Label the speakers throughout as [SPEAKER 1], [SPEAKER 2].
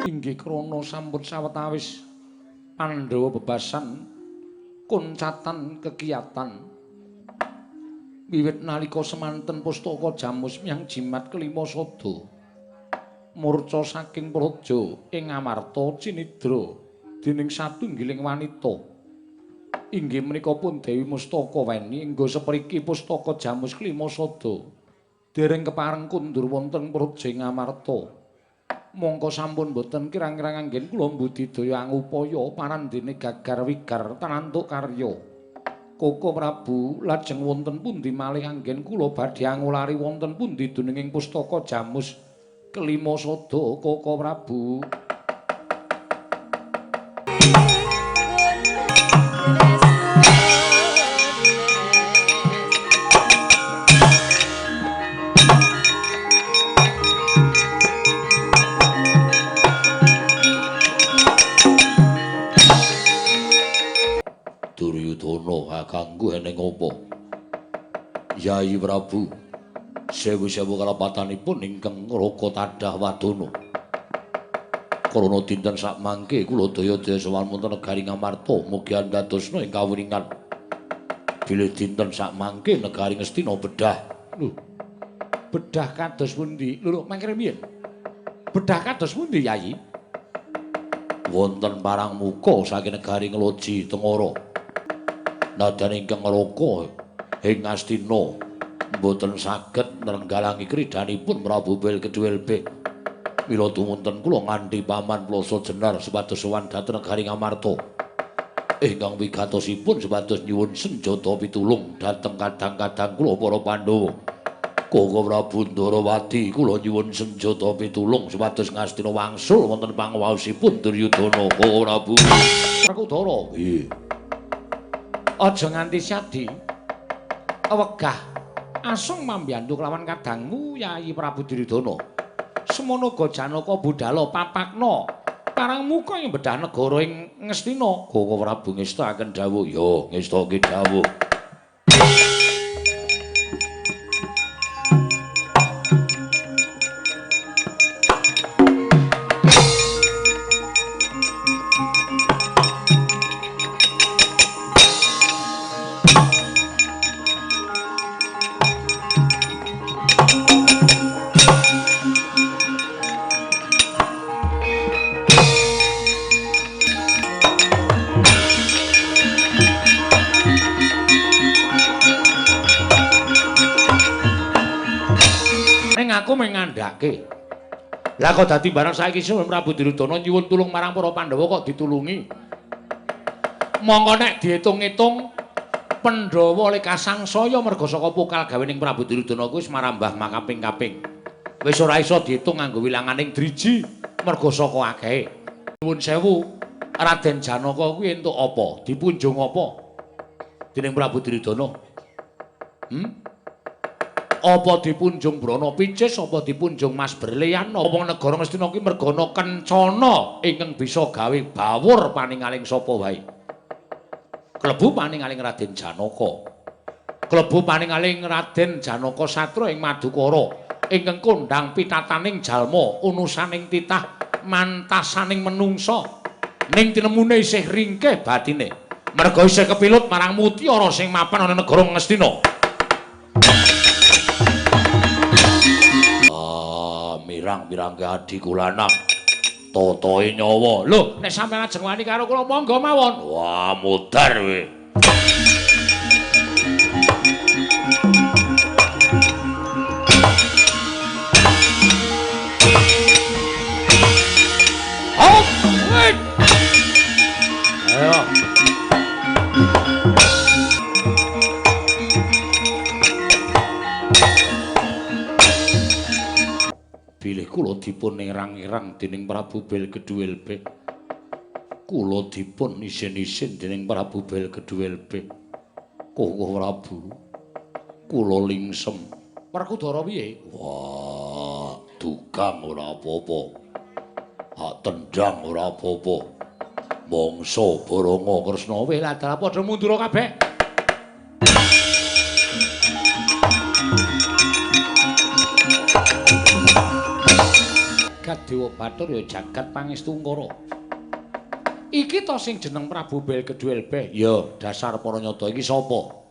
[SPEAKER 1] Inggih krana sampun sawetawis Pandhawa bebasan kuncatan kekiyatan wiwit nalika semanten pustaka Jamus miyang jimat kelima sada murca saking praja ing Amarta cinidra dening satunggiling wanita inggih menika pun Dewi Mustaka Weni engga sepriki pustaka Jamus kelima sada dereng kepareng kundur wonten praja ing Amarta mongko sampun boten kirang-kirang anggen kula mbudidaya angupaya parandene gagar wigar tanantuk karya Koko Prabu lajeng wonten pundi malih anggen kula badhe angulari wonten pundi dununging pustaka Jamus kelima sada Koko Prabu
[SPEAKER 2] Duryudana kanggo eneng apa? Yai Prabu, sewu-sewu kalepatanipun ingkang raka tadhah wadana. Krana dinten sak mangke kula daya-daya sowan wonten negari Ngamarta mugi andadosna ing kawuningan. Bilih dinten sak mangke negari Ngastina bedah.
[SPEAKER 1] Lho. Bedah kados pundi? Lho, mangkene piye? Bedah kados pundi, Yai?
[SPEAKER 2] Wonten parang muka saking negari Ngeloji Tengara. Nadan ingkang ngraka ing Ngastina boten saged nrenggalangi kridhanipun Prabu Bilkedwelbeh. Mila tumunten kula nganthi paman Plasa Jenar supados sowan dhateng negari Ngamarta. Ingkang wigatosipun supados nyuwun senjata pitulung dhateng kadang-kadang kula para Pandhawa. Koko Prabu Ndarawati kula nyuwun senjata pitulung supados Ngastina wangsul wonten pangwaosipun Duryudana. Koko Prabu
[SPEAKER 1] Werkudara.
[SPEAKER 2] Nggih.
[SPEAKER 1] Aja nganti syadi wegah asung mambiyantu kelawan kadangmu Yai Prabu Duryudana. Semono uga Janaka Budhala papakna parang muka ing bedah negara ing Ngastina.
[SPEAKER 2] Koko Prabu ngestaken dawuh. Ya, ngestake dawuh.
[SPEAKER 1] Aku mengandhake. Lah kok dadi barang saiki Sunan Prabu Duryudana nyuwun tulung marang para Pandhawa kok ditulungi. Mongko nek diitung-itung Pandhawa lekas sangsaya merga saka pokal gawening Prabu Duryudana kuwi wis marambah makaping-kaping. Wis ora iso diitung nganggo wilanganing driji merga saka akehe. Nuwun sewu, Raden Janaka kuwi entuk apa? Dipunjung apa? Dening Prabu Duryudana. Apa dipunjung Brana Picis, apa dipunjung Mas Berlian, apa negara Ngastina kuwi mergana kencana ingkang bisa gawe bawur paningaling sapa wae. Klebu paningaling Raden Janaka. Klebu paningaling Raden Janaka Satra ing Madukara, ingkang kondhang pitataning jalma, unusaning titah, mantasaning menungsa. Ning tinemune isih ringkeh batine. Merga isih kepilut marang mutiara sing mapan ana negara Ngastina.
[SPEAKER 2] Mirang-mirang ke adiku lanang totoe nyawa.
[SPEAKER 1] Lho, nek sampeyan ajeng wani karo kula monggo mawon.
[SPEAKER 2] Wah, mudar kowe. dipun irang-irang dening Prabu Belgedhuelbe. Kula dipun isin-isin dening Prabu Belgedhuelbe. Kowe Prabu, kula lingsem.
[SPEAKER 1] Werkudara piye?
[SPEAKER 2] Wah, dugang ora apa-apa. Hak tendang ora apa-apa. Mangsa Baranga Kresna
[SPEAKER 1] Weh lah dalah padha mundur kabeh. Gadewa Bathara ya jagat pangestu Ngkara. Iki to sing jeneng Prabu Belgedhuelbe.
[SPEAKER 2] Ya, dasar para nyata iki sapa?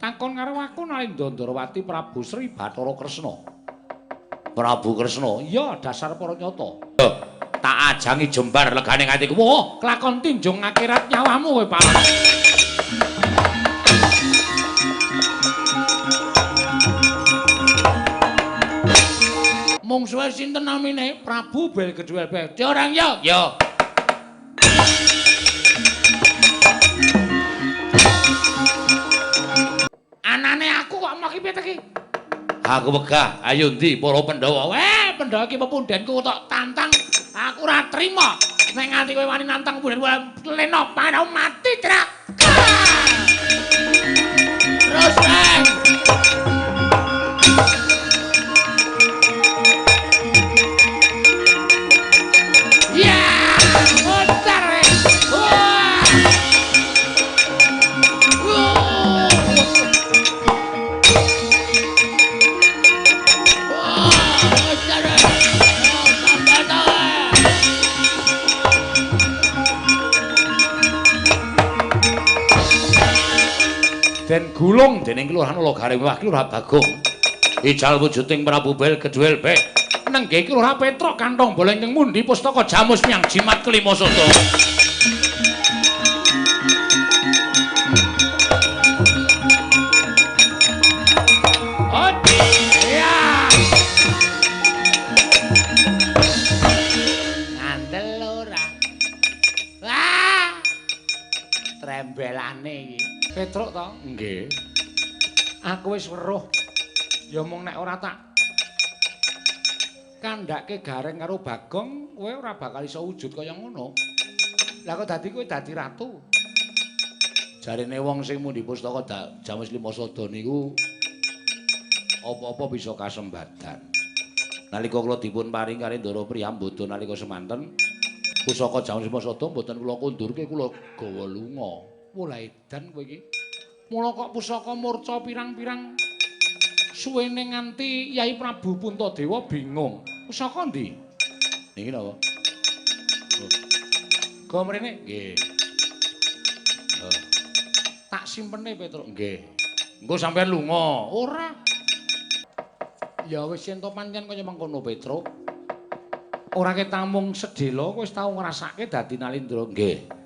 [SPEAKER 1] Takon karo aku Nalindra Ndrawati Prabu Sri Bathara Kresna.
[SPEAKER 2] Prabu Kresna.
[SPEAKER 1] Iya, dasar para nyata.
[SPEAKER 2] Tak ajangi jembar legane ngati kuwi.
[SPEAKER 1] Kelakon tinjung akhirat nyawamu kowe, Pak. Mung suwe sinten namine Prabu Belgedhuelbe. Diorang yo.
[SPEAKER 2] Ya.
[SPEAKER 1] Anane aku kok mau ki piye iki?
[SPEAKER 2] Aku wegah, ayo ndi para Pandhawa.
[SPEAKER 1] Weh, Pandhawa iki pepundhenku tok tantang. Aku ora trima nek nganti kowe wani nantang pundhen leno Pandhawa mati trak. Terus bang. Ya, mutar. Wah.
[SPEAKER 2] Den gulung dening Kelurahan Logare Mewah Kelurahan Bagong. Ijal wujuding Prabu Belgedhuelbe.
[SPEAKER 1] Nengge Kelurahan Petruk kantong bola ingkang mundi pustaka Jamus Miang Jimat kelima soto. Ngandel ora. Wah. Trembelane iki. Petruk to?
[SPEAKER 2] Nggih.
[SPEAKER 1] Aku wis weruh. Ya mung nek ora tak kandhake gareng karo Bagong, kowe ora bakal iso wujud kaya ngono. Lah kok dadi kowe dadi ratu?
[SPEAKER 2] Jarene wong sing mundi pustaka Jamus Lima Sada niku apa-apa bisa kasembadan. Nalika kula dipun paring kali Ndara Priyambada nalika semanten pusaka Jamus Lima Sada mboten kula kundurke kula gawa lunga.
[SPEAKER 1] Mulai edan kowe iki. Mula kok pusaka murca pirang-pirang suwene nganti Yai Prabu Puntadewa bingung. Pusaka ndi?
[SPEAKER 2] Niki napa?
[SPEAKER 1] Go mrene.
[SPEAKER 2] Nggih.
[SPEAKER 1] Tak simpene Petruk.
[SPEAKER 2] Nggih. Engko sampeyan lunga.
[SPEAKER 1] Ora. Ya wis yen to pancen kaya mengkono Petruk. Ora ketamung sedhela kowe wis tau ngrasake dadi Nalindra.
[SPEAKER 2] Nggih.